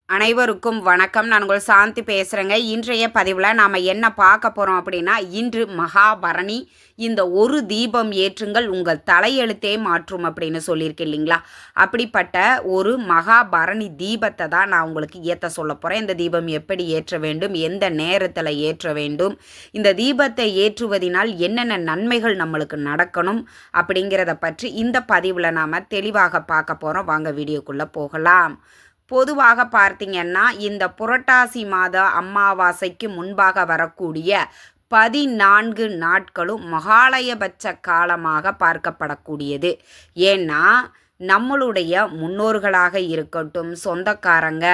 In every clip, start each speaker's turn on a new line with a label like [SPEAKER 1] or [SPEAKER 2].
[SPEAKER 1] அனைவருக்கும் வணக்கம். நான் உங்கள் சாந்தி பேசுகிறேங்க. இன்றைய பதிவில் நாம் என்ன பார்க்க போகிறோம் அப்படின்னா, இன்று மகாபரணி. இந்த ஒரு தீபம் ஏற்றுங்கள் உங்கள் தலையெழுத்தே மாற்றும் அப்படின்னு சொல்லியிருக்கேன் இல்லைங்களா? அப்படிப்பட்ட ஒரு மகாபரணி தீபத்தை தான் நான் உங்களுக்கு ஏற்ற சொல்ல போகிறேன். இந்த தீபம் எப்படி ஏற்ற வேண்டும், எந்த நேரத்தில் ஏற்ற வேண்டும், இந்த தீபத்தை ஏற்றுவதினால் என்னென்ன நன்மைகள் நம்மளுக்கு நடக்கணும் அப்படிங்கிறத பற்றி இந்த பதிவில் நாம் தெளிவாக பார்க்க போகிறோம். வாங்க வீடியோக்குள்ளே போகலாம். பொதுவாக பார்த்தீங்கன்னா, இந்த புரட்டாசி மாத அமாவாசைக்கு முன்பாக வரக்கூடிய 14 நாட்களும் மகாலயபட்ச காலமாக பார்க்கப்படக்கூடியது. ஏன்னா, நம்மளுடைய முன்னோர்களாக இருக்கட்டும், சொந்தக்காரங்க,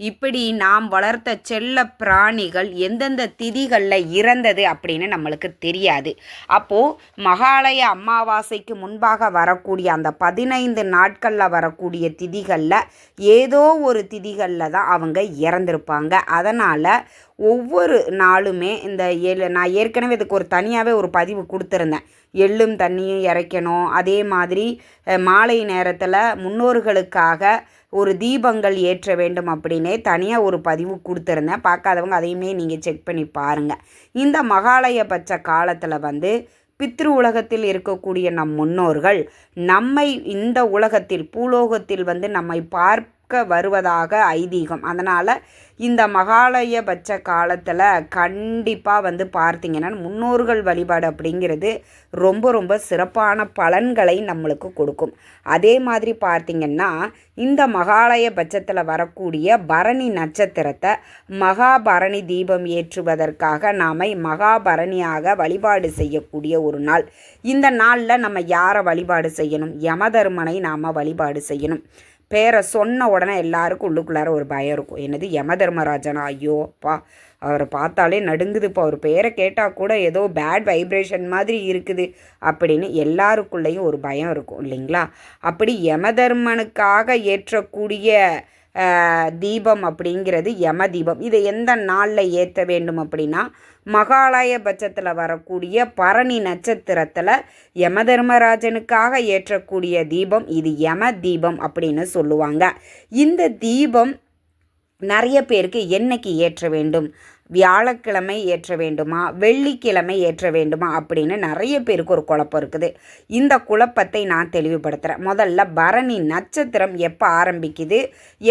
[SPEAKER 1] இப்படி நாம் வளர்த்த செல்ல பிராணிகள் எந்தெந்த திதிகளில் இறந்தது அப்படின்னு நம்மளுக்கு தெரியாது. அப்போது மகாலய அமாவாசைக்கு முன்பாக வரக்கூடிய அந்த 15 நாட்களில் வரக்கூடிய திதிகளில் ஏதோ ஒரு திதிகளில் தான் அவங்க இறந்துருப்பாங்க. அதனால் ஒவ்வொரு நாளுமே நான் ஏற்கனவே இதுக்கு ஒரு தனியாகவே ஒரு பதிவு கொடுத்துருந்தேன். எள்ளும் தண்ணியும் இறைக்கணும். அதே மாதிரி மாலை நேரத்தில் முன்னோர்களுக்காக ஒரு தீபங்கள் ஏற்ற வேண்டும் அப்படின்னே தனியாக ஒரு பதிவு கொடுத்துருந்தேன். பார்க்காதவங்க அதையுமே நீங்கள் செக் பண்ணி பாருங்கள். இந்த மகாலயபட்ச காலத்தில் பித்ரு உலகத்தில் இருக்கக்கூடிய நம் முன்னோர்கள் நம்மை இந்த உலகத்தில் பூலோகத்தில் நம்மை பார்க்க வருவதாக ஐதீகம். அதனால் இந்த மகாலயபட்ச காலத்தில் கண்டிப்பாக பார்த்தீங்கன்னா முன்னோர்கள் வழிபாடு அப்படிங்கிறது ரொம்ப ரொம்ப சிறப்பான பலன்களை நம்மளுக்கு கொடுக்கும். அதே மாதிரி பார்த்திங்கன்னா, இந்த மகாலயபட்சத்தில் வரக்கூடிய பரணி நட்சத்திரத்தை மகாபரணி தீபம் ஏற்றுவதற்காக நாம் மகாபரணியாக வழிபாடு செய்யக்கூடிய ஒரு நாள். இந்த நாளில் நம்ம யாரை வழிபாடு செய்யணும்? யமதர்மனை நாம் வழிபாடு செய்யணும். பேரை சொன்ன உடனே எல்லாருக்கும் உள்ளுக்குள்ளார ஒரு பயம் இருக்கும். என்னது யமதர்மராஜனா? ஐயோ அப்பா, அவரை பார்த்தாலே நடுங்குதுப்பா, அவர் பேரை கேட்டால் கூட ஏதோ பேட் வைப்ரேஷன் மாதிரி இருக்குது அப்படின்னு எல்லாருக்குள்ளேயும் ஒரு பயம் இருக்கும் இல்லைங்களா? அப்படி யமதர்மனுக்காக ஏற்றக்கூடிய தீபம் அப்படிங்கிறது யம தீபம். இதை எந்த நாளில் ஏற்ற வேண்டும் அப்படின்னா, மகாலயபட்சத்தில் வரக்கூடிய பரணி நட்சத்திரத்தில் யமதர்மராஜனுக்காக ஏற்றக்கூடிய தீபம் இது யம தீபம் அப்படின்னு சொல்லுவாங்க. இந்த தீபம் நிறைய பேருக்கு என்னைக்கு ஏற்ற வேண்டும்? வியாழக்கிழமை ஏற்ற வேண்டுமா, வெள்ளிக்கிழமை ஏற்ற வேண்டுமா அப்படின்னு நிறைய பேருக்கு ஒரு குழப்பம் இருக்குது. இந்த குழப்பத்தை நான் தெளிவுபடுத்துகிறேன். முதல்ல பரணி நட்சத்திரம் எப்போ ஆரம்பிக்குது,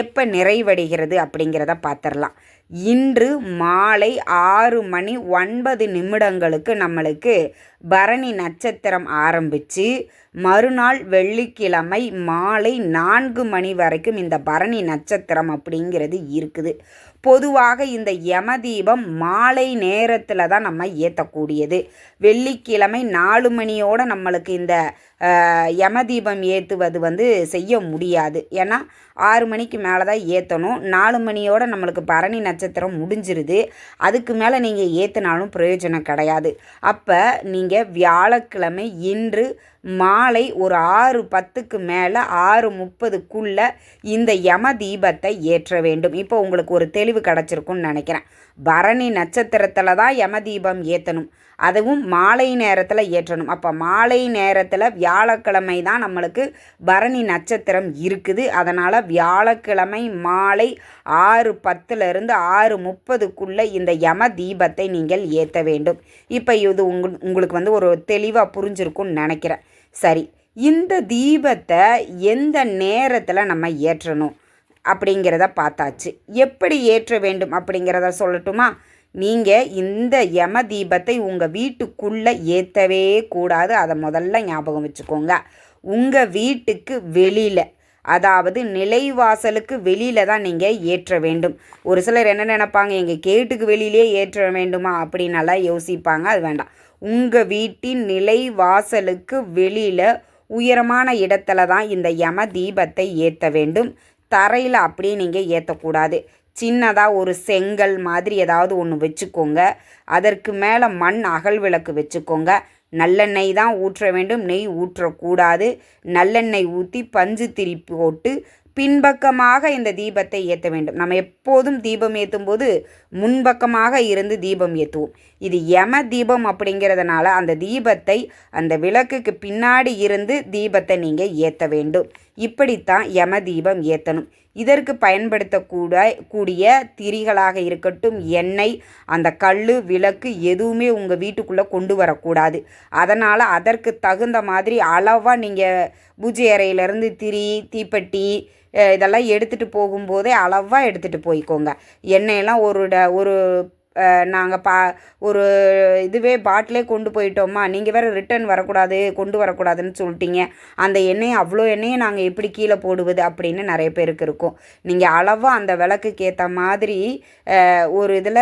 [SPEAKER 1] எப்போ நிறைவடைகிறது அப்படிங்கிறத பார்த்துடலாம். இன்று மாலை 6:09 நம்மளுக்கு பரணி நட்சத்திரம் ஆரம்பித்து மறுநாள் வெள்ளிக்கிழமை மாலை 4 வரைக்கும் இந்த பரணி நட்சத்திரம் அப்படிங்கிறது இருக்குது. பொதுவாக இந்த யமதீபம் மாலை நேரத்தில் தான் நம்ம ஏற்றக்கூடியது. வெள்ளிக்கிழமை 4 நம்மளுக்கு இந்த யமதீபம் ஏற்றுவது செய்ய முடியாது. ஏன்னா 6 மேலே தான் ஏற்றணும். 4 நம்மளுக்கு பரணி நட்சத்திரம் முடிஞ்சிருது. அதுக்கு மேலே நீங்கள் ஏற்றினாலும் பிரயோஜனம் கிடையாது. அப்போ நீங்கள் வியாழக்கிழமை இன்று மாலை ஒரு 6:10 மேலே 6:30 இந்த யம தீபத்தை ஏற்ற வேண்டும். இப்போ உங்களுக்கு ஒரு தெளிவு கிடச்சிருக்குன்னு நினைக்கிறேன். பரணி நட்சத்திரத்தில் தான் யம தீபம் ஏற்றணும், அதுவும் மாலை நேரத்தில் ஏற்றணும். அப்போ மாலை நேரத்தில் வியாழக்கிழமை தான் நம்மளுக்கு பரணி நட்சத்திரம் இருக்குது. அதனால் வியாழக்கிழமை மாலை 6:10 6:30 இந்த யம தீபத்தை நீங்கள் ஏற்ற வேண்டும். இப்போ இது உங்களுக்கு ஒரு தெளிவாக புரிஞ்சிருக்குன்னு நினைக்கிறேன். சரி, இந்த தீபத்தை எந்த நேரத்தில் நம்ம ஏற்றணும் அப்படிங்கிறத பார்த்தாச்சு. எப்படி ஏற்ற வேண்டும் அப்படிங்கிறத சொல்லட்டுமா? நீங்கள் இந்த யம தீபத்தை உங்கள் வீட்டுக்குள்ளே ஏற்றவே கூடாது. அதை முதல்ல ஞாபகம் வச்சுக்கோங்க. உங்கள் வீட்டுக்கு வெளியில், அதாவது நிலைவாசலுக்கு வெளியில் தான் நீங்கள் ஏற்ற வேண்டும். ஒரு சிலர் என்ன நினைப்பாங்க, எங்கள் கேட்டுக்கு வெளியிலே ஏற்ற வேண்டுமா அப்படின்னலாம் யோசிப்பாங்க. அது வேண்டாம். உங்கள் வீட்டின் நிலைவாசலுக்கு வெளியில் உயரமான இடத்துல தான் இந்த யம தீபத்தை ஏற்ற வேண்டும். தரையில் அப்படியே நீங்கள் ஏற்றக்கூடாது. சின்னதாக ஒரு செங்கல் மாதிரி ஏதாவது ஒன்று வச்சுக்கோங்க. அதற்கு மேலே மண் அகல் விளக்கு வச்சுக்கோங்க. நல்லெண்ணெய் தான் ஊற்ற வேண்டும், நெய் ஊற்றக்கூடாது. நல்லெண்ணெய் ஊற்றி பஞ்சு திரி போட்டு பின்பக்கமாக இந்த தீபத்தை ஏற்ற வேண்டும். நம்ம எப்போதும் தீபம் ஏற்றும் போது முன்பக்கமாக இருந்து தீபம் ஏற்றுவோம். இது யம தீபம் அப்படிங்கிறதுனால அந்த தீபத்தை அந்த விளக்குக்கு பின்னாடி இருந்து தீபத்தை நீங்கள் ஏற்ற வேண்டும். இப்படித்தான் யம தீபம் ஏற்றணும். இதற்கு கூடிய திரிகளாக இருக்கட்டும், எண்ணெய், அந்த கல், விளக்கு எதுவுமே உங்கள் வீட்டுக்குள்ளே கொண்டு வரக்கூடாது. அதனால் அதற்கு தகுந்த மாதிரி அளவாக நீங்கள் பூஜை அறையிலேருந்து திரி, தீப்பெட்டி இதெல்லாம் எடுத்துகிட்டு போகும்போதே அளவாக எடுத்துகிட்டு போய்க்கோங்க. எண்ணெயெல்லாம் ஒரு நாங்கள் ஒரு இதுவே பாட்டிலே கொண்டு போயிட்டோம்மா, நீங்கள் வேறு ரிட்டன் வரக்கூடாது, கொண்டு வரக்கூடாதுன்னு சொல்லிட்டீங்க, அந்த எண்ணெயை அவ்வளோ எண்ணெயை நாங்கள் எப்படி கீழே போடுவது அப்படின்னு நிறைய பேருக்கு இருக்கும். நீங்கள் அளவாக அந்த விளக்குக்கு ஏற்ற மாதிரி ஒரு இதில்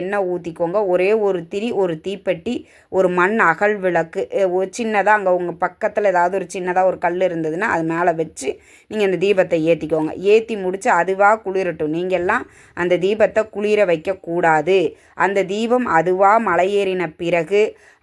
[SPEAKER 1] எண்ணெய் ஊற்றிக்கோங்க. ஒரே ஒரு திரி, ஒரு தீப்பெட்டி, ஒரு மண் அகல் விளக்கு, ஒரு சின்னதாக அங்கே உங்கள் பக்கத்தில் ஏதாவது ஒரு சின்னதாக ஒரு கல் இருந்ததுன்னா அது மேலே வச்சு நீங்கள் அந்த தீபத்தை ஏற்றிக்கோங்க. ஏற்றி முடித்து அதுவாக குளிரட்டும். நீங்கள்லாம் அந்த தீபத்தை குளிர வைக்கக்கூடாது. அந்த தீபம் அதுவாக மலையேறின பிறகு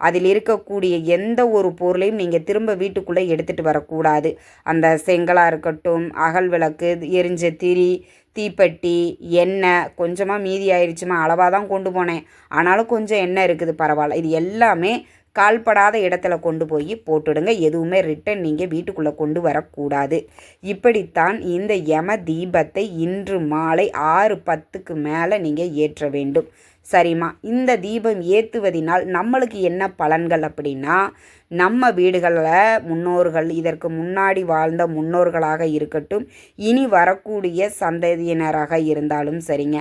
[SPEAKER 1] அதில் இருக்கக்கூடிய எந்த ஒரு பொருளையும் நீங்கள் திரும்ப வீட்டுக்குள்ளே எடுத்துகிட்டு வரக்கூடாது. அந்த செங்கலாக இருக்கட்டும், அகல் விளக்கு, எரிஞ்ச திரி, தீப்பெட்டி, எண்ணெய் கொஞ்சமாக மீதி ஆயிடுச்சுமா, அளவாக தான் கொண்டு போனேன், ஆனாலும் கொஞ்சம் எண்ணெய் இருக்குது, பரவாயில்ல, இது எல்லாமே கால்படாத இடத்துல கொண்டு போய் போட்டுடுங்க. எதுவுமே ரிட்டன் நீங்கள் வீட்டுக்குள்ளே கொண்டு வரக்கூடாது. இப்படித்தான் இந்த யம தீபத்தை இன்று மாலை 6:10க்கு மேலே நீங்கள் ஏற்ற வேண்டும். சரிம்மா, இந்த தீபம் ஏற்றுவதினால் நம்மளுக்கு என்ன பலன்கள் அப்படின்னா, நம்ம வீடுகளில் முன்னோர்கள், இதற்கு முன்னாடி வாழ்ந்த முன்னோர்களாக இருக்கட்டும், இனி வரக்கூடிய சந்ததியினராக இருந்தாலும் சரிங்க,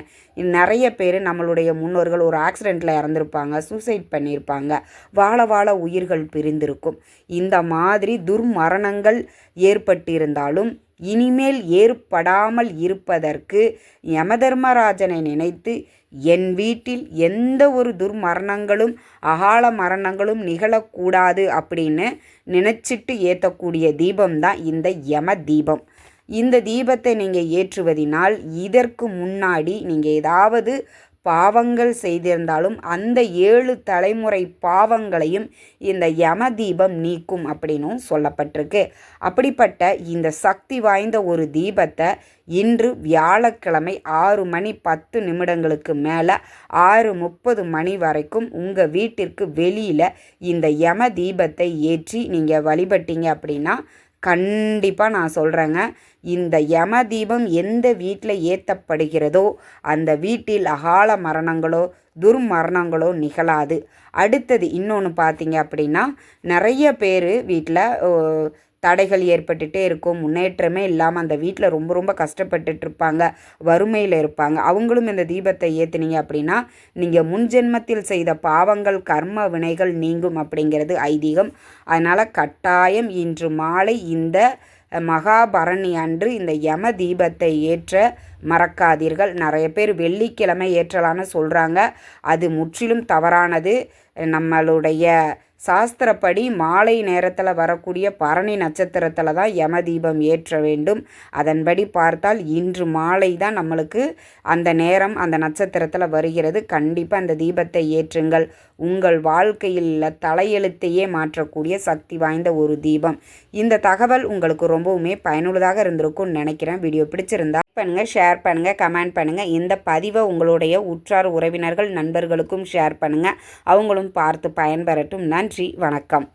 [SPEAKER 1] நிறைய பேர் நம்மளுடைய முன்னோர்கள் ஒரு ஆக்சிடெண்ட்டில் இறந்துருப்பாங்க, சூசைட் பண்ணியிருப்பாங்க, வாழ வாழ உயிர்கள் பிரிந்திருக்கும். இந்த மாதிரி துர்மரணங்கள் ஏற்பட்டிருந்தாலும் இனிமேல் ஏற்படாமல் இருப்பதற்கு யமதர்மராஜனை நினைத்து என் வீட்டில் எந்த ஒரு துர்மரணங்களும் அகால மரணங்களும் நிகழக்கூடாது அப்படின்னு நினச்சிட்டு ஏற்றக்கூடிய தீபம்தான் இந்த யம தீபம். இந்த தீபத்தை நீங்கள் ஏற்றுவதினால் இதற்கு முன்னாடி நீங்கள் ஏதாவது பாவங்கள் செய்திருந்தாலும் அந்த 7 தலைமுறை பாவங்களையும் இந்த யம தீபம் நீக்கும் அப்படின்னும் சொல்லப்பட்டிருக்கு. அப்படிப்பட்ட இந்த சக்தி வாய்ந்த ஒரு தீபத்தை இன்று வியாழக்கிழமை 6:10 மேலே 6:30 மணி வரைக்கும் உங்கள் வீட்டிற்கு வெளியில் இந்த யம தீபத்தை ஏற்றி நீங்கள் வழிபட்டீங்க அப்படின்னா கண்டிப்பாக நான் சொல்கிறேங்க, இந்த யம தீபம் எந்த வீட்டில் ஏற்றப்படுகிறதோ அந்த வீட்டில் அகால மரணங்களோ துர்மரணங்களோ நிகழாது. அடுத்தது இன்னொன்று பார்த்தீங்க அப்படின்னா, நிறைய பேர் வீட்டில் தடைகள் ஏற்பட்டுகிட்டே இருக்கும், முன்னேற்றமே இல்லாமல் அந்த வீட்டில் ரொம்ப ரொம்ப கஷ்டப்பட்டுட்ருப்பாங்க, வறுமையில் இருப்பாங்க. அவங்களும் இந்த தீபத்தை ஏற்றுனீங்க அப்படின்னா நீங்கள் முன்ஜென்மத்தில் செய்த பாவங்கள், கர்ம வினைகள் நீங்கும் அப்படிங்கிறது ஐதீகம். அதனால் கட்டாயம் இன்று மாலை இந்த மகாபரணி அன்று இந்த யம தீபத்தை ஏற்ற மறக்காதீர்கள். நிறைய பேர் வெள்ளிக்கிழமை ஏற்றலான்னு சொல்கிறாங்க, அது முற்றிலும் தவறானது. நம்மளுடைய சாஸ்திரப்படி மாலை நேரத்தில் வரக்கூடிய பரணி நட்சத்திரத்தில் தான் யம தீபம் ஏற்ற வேண்டும். அதன்படி பார்த்தால் இன்று மாலை தான் நம்மளுக்கு அந்த நேரம் அந்த நட்சத்திரத்தில் வருகிறது. கண்டிப்பாக அந்த தீபத்தை ஏற்றுங்கள். உங்கள் வாழ்க்கையில் தலையெழுத்தையே மாற்றக்கூடிய சக்தி வாய்ந்த ஒரு தீபம். இந்த தகவல் உங்களுக்கு ரொம்பவுமே பயனுள்ளதாக இருந்திருக்கும்னு நினைக்கிறேன். வீடியோ பிடிச்சிருந்தா பண்ணுங்கள், ஷேர் பண்ணுங்கள், கமெண்ட் பண்ணுங்கள். இந்த பதிவை உங்களுடைய உற்றார் உறவினர்கள் நண்பர்களுக்கும் ஷேர் பண்ணுங்கள். அவங்களும் பார்த்து பயன்பெறட்டும். நன்றி, வணக்கம்.